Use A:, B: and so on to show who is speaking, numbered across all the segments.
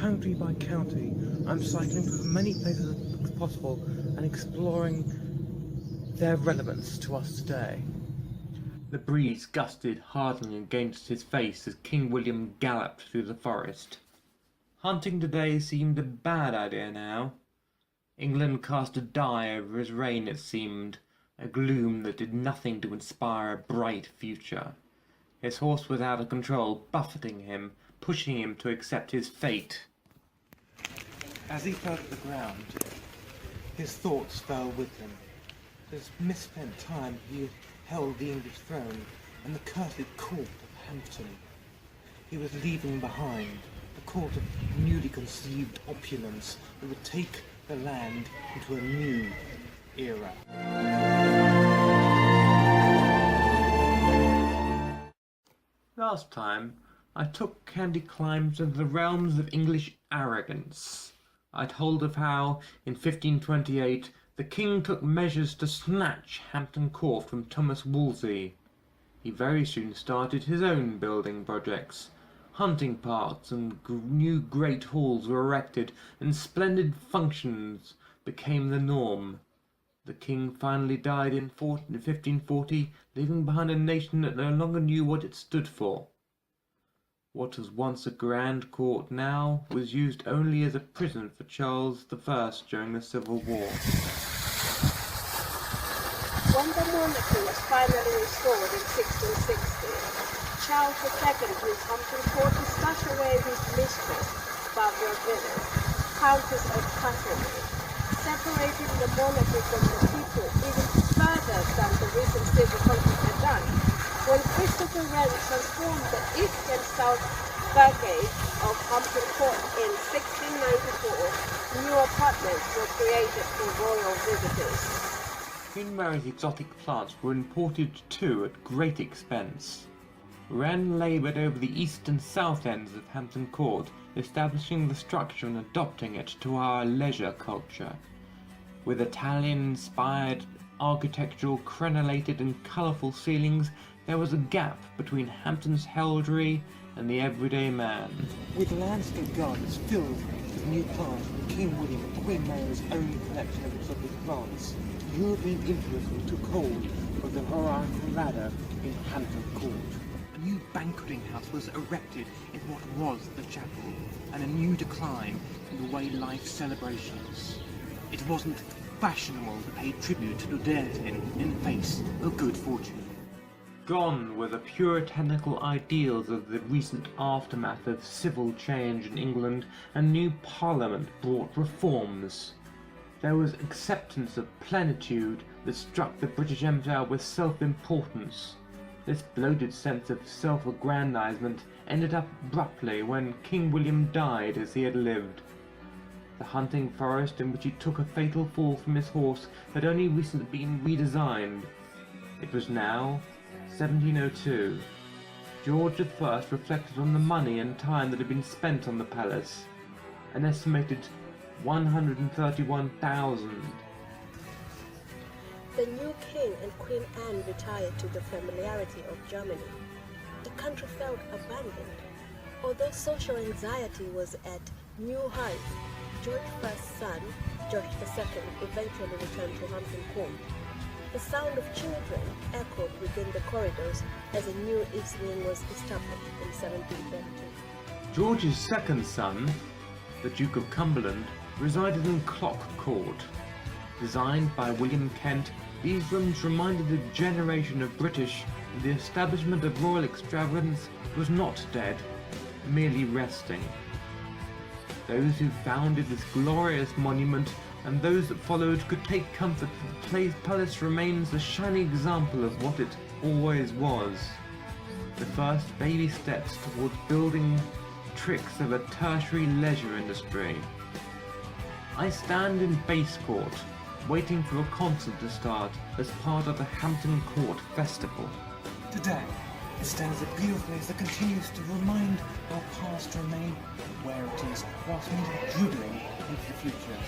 A: county by county. I'm cycling through as many places as possible and exploring their relevance to us today.
B: The breeze gusted, hardening against his face as King William galloped through the forest. Hunting today seemed a bad idea now. England cast a die over his reign, it seemed, a gloom that did nothing to inspire a bright future. His horse was out of control, buffeting him, pushing him to accept his fate.
A: As he fell to the ground, his thoughts fell with him. His misspent time he held the English throne and the cursed court of Hampton. He was leaving behind a court of newly conceived opulence that would take the land into a new era.
B: Last time, I took Candy climbs into the realms of English arrogance. I told of how, in 1528, the king took measures to snatch Hampton Court from Thomas Wolsey. He very soon started his own building projects. Hunting parks and new great halls were erected, and splendid functions became the norm. The king finally died in 1540, leaving behind a nation that no longer knew what it stood for. What was once a grand court now was used only as a prison for Charles I during the Civil War.
C: When the monarchy was finally restored in 1660, Charles II used Hampton Court to stash away his mistress, Barbara Villa, Countess of Castlereagh, separating the monarchy from the people even further than the recent civil conflict had done. When Christopher Wren transformed the east and south facades of Hampton Court in 1694, new apartments were created for royal visitors.
B: Queen Mary's exotic plants were imported too at great expense. Wren laboured over the east and south ends of Hampton Court, establishing the structure and adopting it to our leisure culture. With Italian-inspired architectural, crenellated and colourful ceilings, there was a gap between Hampton's heraldry and the everyday man.
A: With landscape gardens filled with new plants from King William and Queen Mary's own collection of exotic plants, European influence took hold of the horizon ladder in Hampton Court. A new banqueting house was erected in what was the chapel, and a new decline in the way life celebrations. It wasn't fashionable to pay tribute to deity in face of good fortune.
B: Gone were the puritanical ideals of the recent aftermath of civil change in England, and new Parliament brought reforms. There was acceptance of plenitude that struck the British Empire with self-importance. This bloated sense of self-aggrandizement ended up abruptly when King William died as he had lived. The hunting forest in which he took a fatal fall from his horse had only recently been redesigned. It was now 1702. George I reflected on the money and time that had been spent on the palace, an estimated 131,000.
C: The new king and Queen Anne retired to the familiarity of Germany. The country felt abandoned. Although social anxiety was at new heights, George I's son, George II, eventually returned to Hampton Court. The sound of children echoed within the corridors as a new East Wing was established in 1732.
B: George's second son, the Duke of Cumberland, resided in Clock Court. Designed by William Kent, these rooms reminded a generation of British that the establishment of royal extravagance was not dead, merely resting. Those who founded this glorious monument and those that followed could take comfort that the palace remains a shining example of what it always was. The first baby steps towards building tricks of a tertiary leisure industry. I stand in Base Court, waiting for a concert to start as part of the Hampton Court Festival.
A: Today, it stands a beautiful place that continues to remind our past to remain where it is, whilst moving dribbling into the future.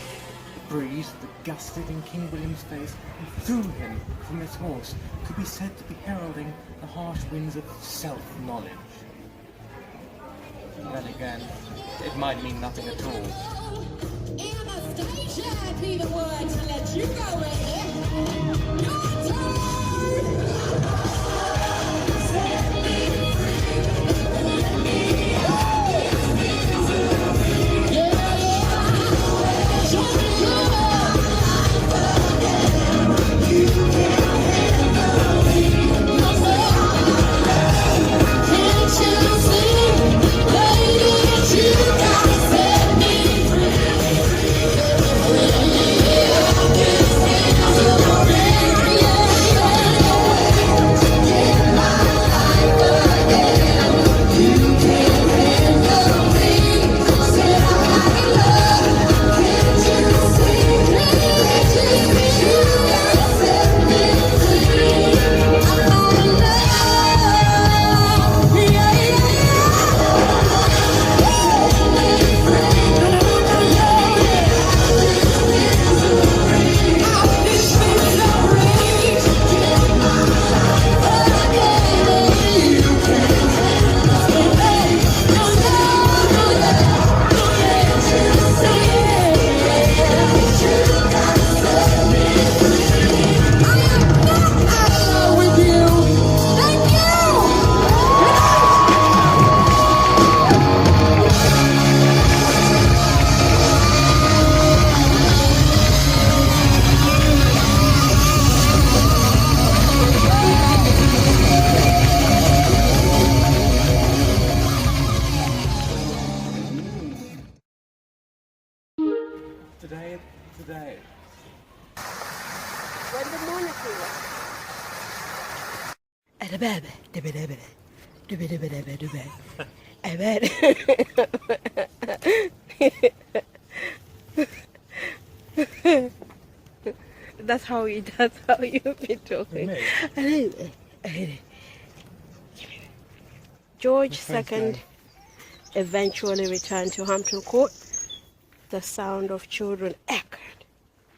A: The breeze that gusted in King William's face and threw him from his horse could be said to be heralding the harsh winds of self-knowledge. And then again, it
B: it might mean nothing at all.
D: Anastasia, I'd be the one to let you go ahead. Your turn!
B: Today.
C: When the monarchy was. That's how you be talking. George II eventually returned to Hampton Court. The sound of children echoed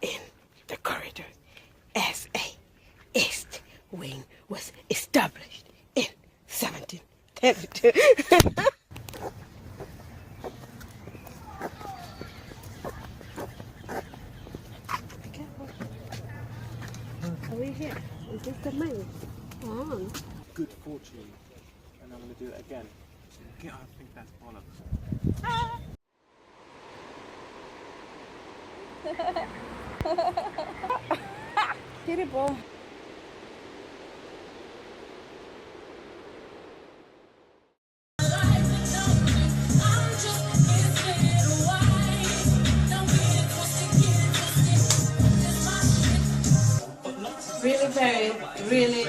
C: in the corridor as a East Wing was established in 1732. Are we here? Is this the main? Oh.
B: Good fortune. And I'm going to do it again. Yeah, I think that's bollocks.
C: Terrible. Really very, really